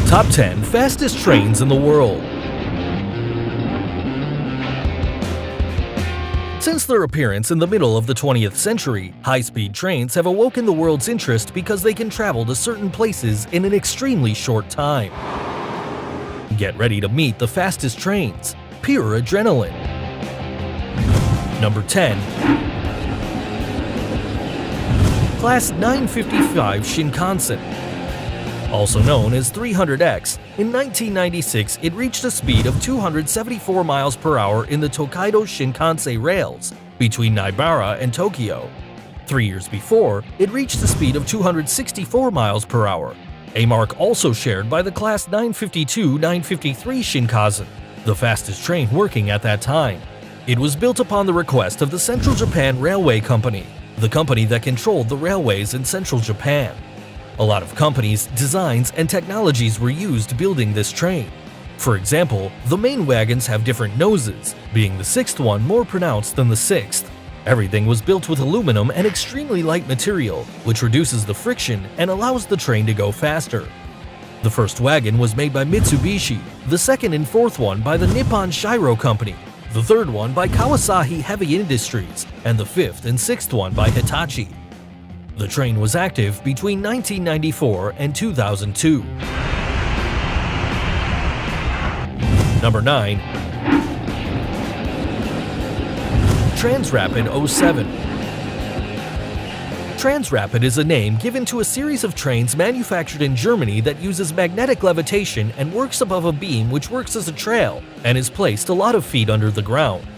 Top 10 Fastest Trains in the World. Since their appearance in the middle of the 20th century, high-speed trains have awoken the world's interest because they can travel to certain places in an extremely short time. Get ready to meet the fastest trains. Pure adrenaline. Number 10. Class 955 Shinkansen. Also known as 300X, in 1996 it reached a speed of 274 miles per hour in the Tokaido Shinkansen rails between Nibara and Tokyo. 3 years before, it reached a speed of 264 miles per hour, a mark also shared by the Class 952-953 Shinkansen, the fastest train working at that time. It was built upon the request of the Central Japan Railway Company, the company that controlled the railways in central Japan. A lot of companies, designs, and technologies were used building this train. For example, the main wagons have different noses, being the sixth one more pronounced than the sixth. Everything was built with aluminum and extremely light material, which reduces the friction and allows the train to go faster. The first wagon was made by Mitsubishi, the second and fourth one by the Nippon Shiro Company, the third one by Kawasaki Heavy Industries, and the fifth and sixth one by Hitachi. The train was active between 1994 and 2002. Number 9. Transrapid 07. Transrapid is a name given to a series of trains manufactured in Germany that uses magnetic levitation and works above a beam which works as a trail and is placed a lot of feet under the ground.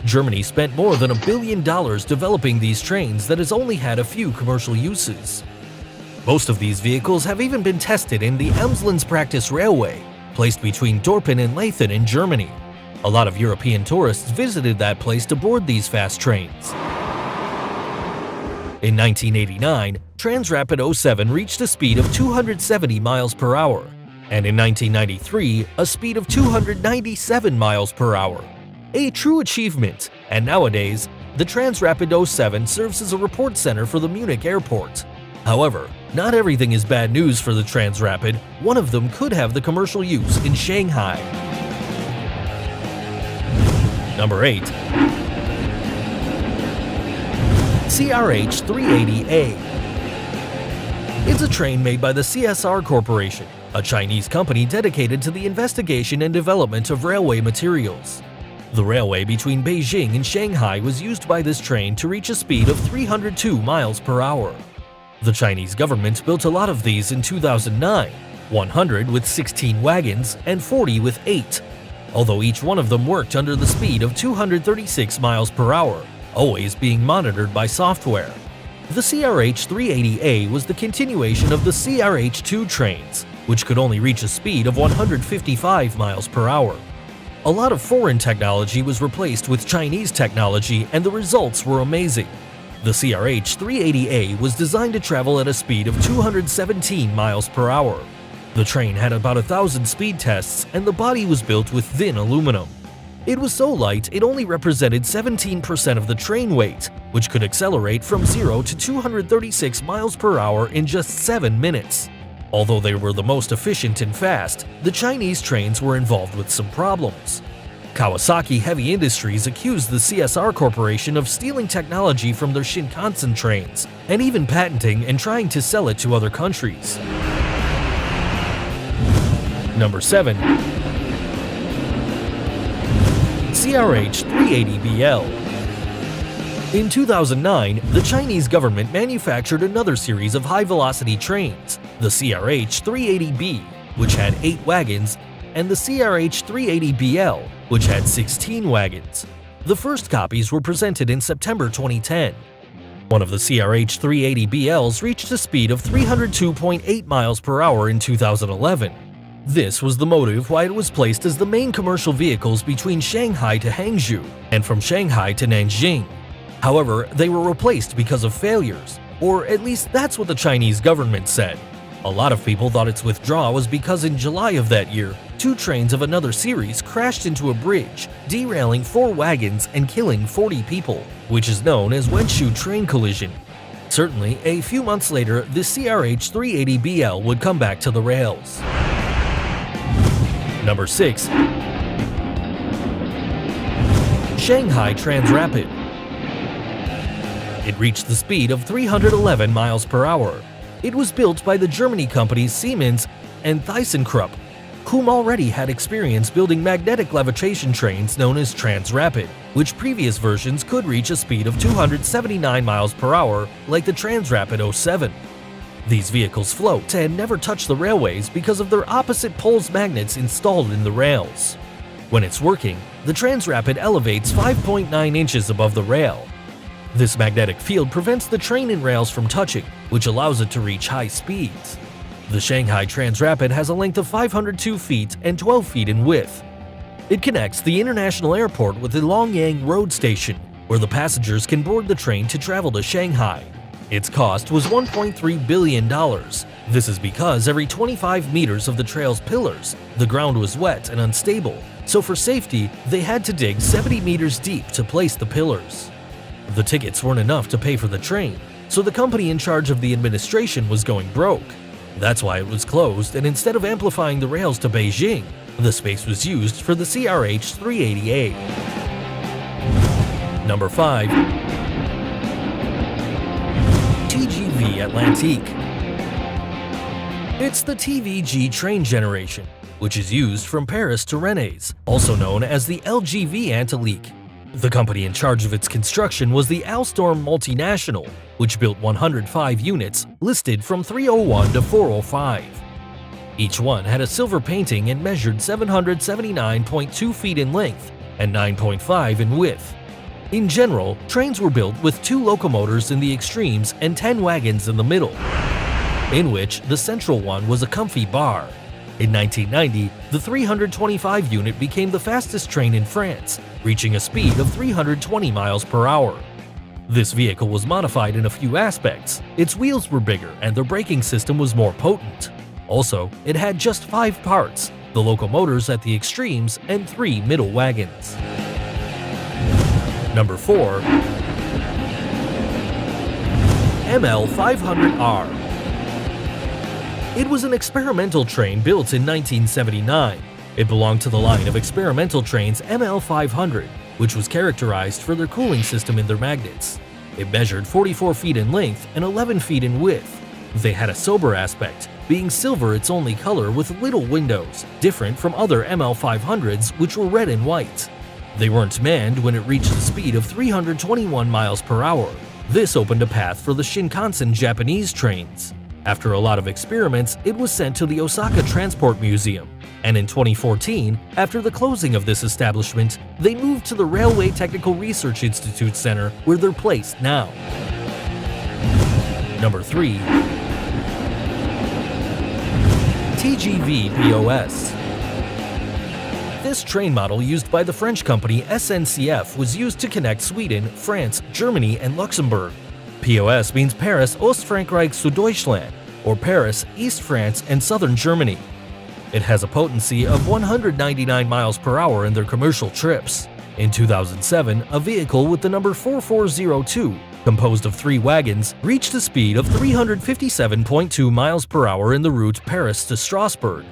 Germany spent more than $1 billion developing these trains that has only had a few commercial uses. Most of these vehicles have even been tested in the Emslandspraxis Railway, placed between Dorpen and Leithen in Germany. A lot of European tourists visited that place to board these fast trains. In 1989, Transrapid 07 reached a speed of 270 miles per hour, and in 1993, a speed of 297 miles per hour. A true achievement, and nowadays, the Transrapid 07 serves as a report center for the Munich airport. However, not everything is bad news for the Transrapid. One of them could have the commercial use in Shanghai. Number 8. CRH 380A. It's a train made by the CSR Corporation, a Chinese company dedicated to the investigation and development of railway materials. The railway between Beijing and Shanghai was used by this train to reach a speed of 302 miles per hour. The Chinese government built a lot of these in 2009, 100 with 16 wagons and 40 with 8, although each one of them worked under the speed of 236 miles per hour, always being monitored by software. The CRH 380A was the continuation of the CRH-2 trains, which could only reach a speed of 155 miles per hour. A lot of foreign technology was replaced with Chinese technology, and the results were amazing. The CRH 380A was designed to travel at a speed of 217 miles per hour. The train had about 1,000 speed tests, and the body was built with thin aluminum. It was so light it only represented 17% of the train weight, which could accelerate from 0 to 236 miles per hour in just 7 minutes. Although they were the most efficient and fast, the Chinese trains were involved with some problems. Kawasaki Heavy Industries accused the CSR Corporation of stealing technology from their Shinkansen trains, and even patenting and trying to sell it to other countries. Number 7. CRH 380BL. In 2009, the Chinese government manufactured another series of high-velocity trains, the CRH 380B, which had 8 wagons, and the CRH 380BL, which had 16 wagons. The first copies were presented in September 2010. One of the CRH 380BLs reached a speed of 302.8 miles per hour in 2011. This was the motive why it was placed as the main commercial vehicles between Shanghai to Hangzhou and from Shanghai to Nanjing. However, they were replaced because of failures, or at least that's what the Chinese government said. A lot of people thought its withdrawal was because in July of that year, 2 trains of another series crashed into a bridge, derailing 4 wagons and killing 40 people, which is known as Wenshu train collision. Certainly, a few months later, the CRH 380BL would come back to the rails. Number 6. Shanghai Transrapid. It reached the speed of 311 miles per hour. It was built by the German companies Siemens and ThyssenKrupp, whom already had experience building magnetic levitation trains known as Transrapid, which previous versions could reach a speed of 279 miles per hour like the Transrapid 07. These vehicles float and never touch the railways because of their opposite poles magnets installed in the rails. When it's working, the Transrapid elevates 5.9 inches above the rail. This magnetic field prevents the train and rails from touching, which allows it to reach high speeds. The Shanghai Transrapid has a length of 502 feet and 12 feet in width. It connects the international airport with the Longyang Road Station, where the passengers can board the train to travel to Shanghai. Its cost was $1.3 billion. This is because every 25 meters of the trail's pillars, the ground was wet and unstable, so for safety, they had to dig 70 meters deep to place the pillars. The tickets weren't enough to pay for the train, so the company in charge of the administration was going broke. That's why it was closed, and instead of amplifying the rails to Beijing, the space was used for the CRH-380A. Number 5. TGV Atlantique. It's the TVG train generation, which is used from Paris to Rennes, also known as the LGV Atlantique. The company in charge of its construction was the Alstom Multinational, which built 105 units, listed from 301 to 405. Each one had a silver painting and measured 779.2 feet in length and 9.5 in width. In general, trains were built with 2 locomotors in the extremes and 10 wagons in the middle, in which the central one was a comfy bar. In 1990, the 325 unit became the fastest train in France, reaching a speed of 320 miles per hour. This vehicle was modified in a few aspects. Its wheels were bigger and the braking system was more potent. Also, it had just 5 parts, the locomotors at the extremes and 3 middle wagons. Number 4. ML500R. It was an experimental train built in 1979. It belonged to the line of experimental trains ML500, which was characterized for their cooling system in their magnets. It measured 44 feet in length and 11 feet in width. They had a sober aspect, being silver its only color with little windows, different from other ML500s which were red and white. They weren't manned when it reached a speed of 321 miles per hour. This opened a path for the Shinkansen Japanese trains. After a lot of experiments, it was sent to the Osaka Transport Museum, and in 2014, after the closing of this establishment, they moved to the Railway Technical Research Institute Center, where they're placed now. Number 3. TGV POS. This train model used by the French company SNCF was used to connect Sweden, France, Germany, and Luxembourg. POS means Paris Ostfrankreich zu Deutschland, or Paris, East France, and Southern Germany. It has a potency of 199 miles per hour in their commercial trips. In 2007, a vehicle with the number 4402, composed of 3 wagons, reached a speed of 357.2 miles per hour in the route Paris to Strasbourg,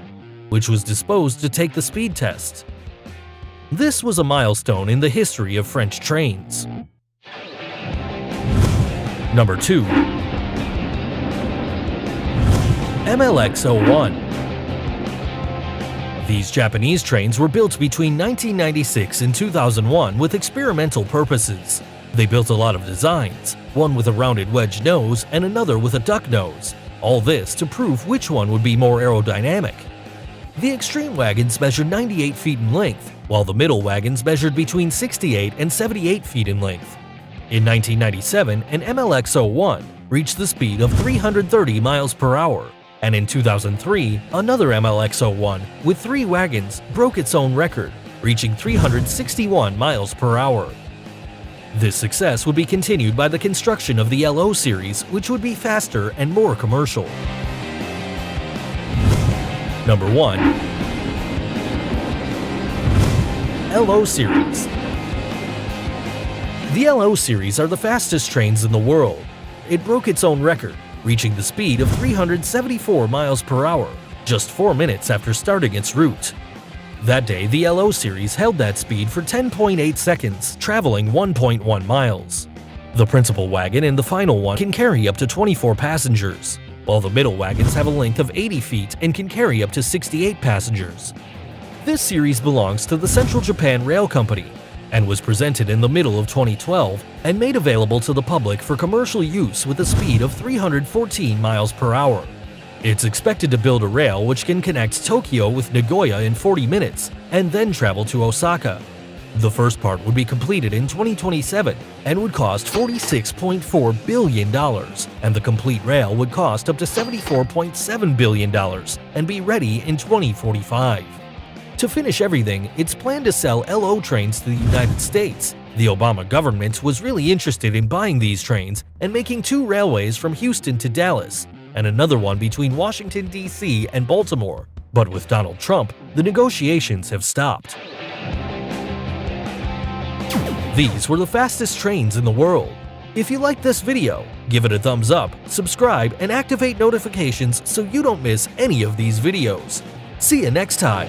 which was disposed to take the speed test. This was a milestone in the history of French trains. Number 2. MLX-01. These Japanese trains were built between 1996 and 2001 with experimental purposes. They built a lot of designs, one with a rounded wedge nose and another with a duck nose, all this to prove which one would be more aerodynamic. The extreme wagons measured 98 feet in length, while the middle wagons measured between 68 and 78 feet in length. In 1997, an MLX-01 reached the speed of 330 miles per hour, and in 2003, another MLX-01 with 3 wagons broke its own record, reaching 361 miles per hour. This success would be continued by the construction of the LO series, which would be faster and more commercial. Number 1. LO series. The LO series are the fastest trains in the world. It broke its own record, reaching the speed of 374 miles per hour, just 4 minutes after starting its route. That day, the LO series held that speed for 10.8 seconds, traveling 1.1 miles. The principal wagon and the final one can carry up to 24 passengers, while the middle wagons have a length of 80 feet and can carry up to 68 passengers. This series belongs to the Central Japan Rail Company and was presented in the middle of 2012 and made available to the public for commercial use with a speed of 314 miles per hour. It's expected to build a rail which can connect Tokyo with Nagoya in 40 minutes and then travel to Osaka. The first part would be completed in 2027 and would cost $46.4 billion, and the complete rail would cost up to $74.7 billion and be ready in 2045. To finish everything, it's planned to sell LO trains to the United States. The Obama government was really interested in buying these trains and making 2 railways from Houston to Dallas, and another one between Washington, D.C. and Baltimore. But with Donald Trump, the negotiations have stopped. These were the fastest trains in the world. If you liked this video, give it a thumbs up, subscribe, and activate notifications so you don't miss any of these videos. See you next time!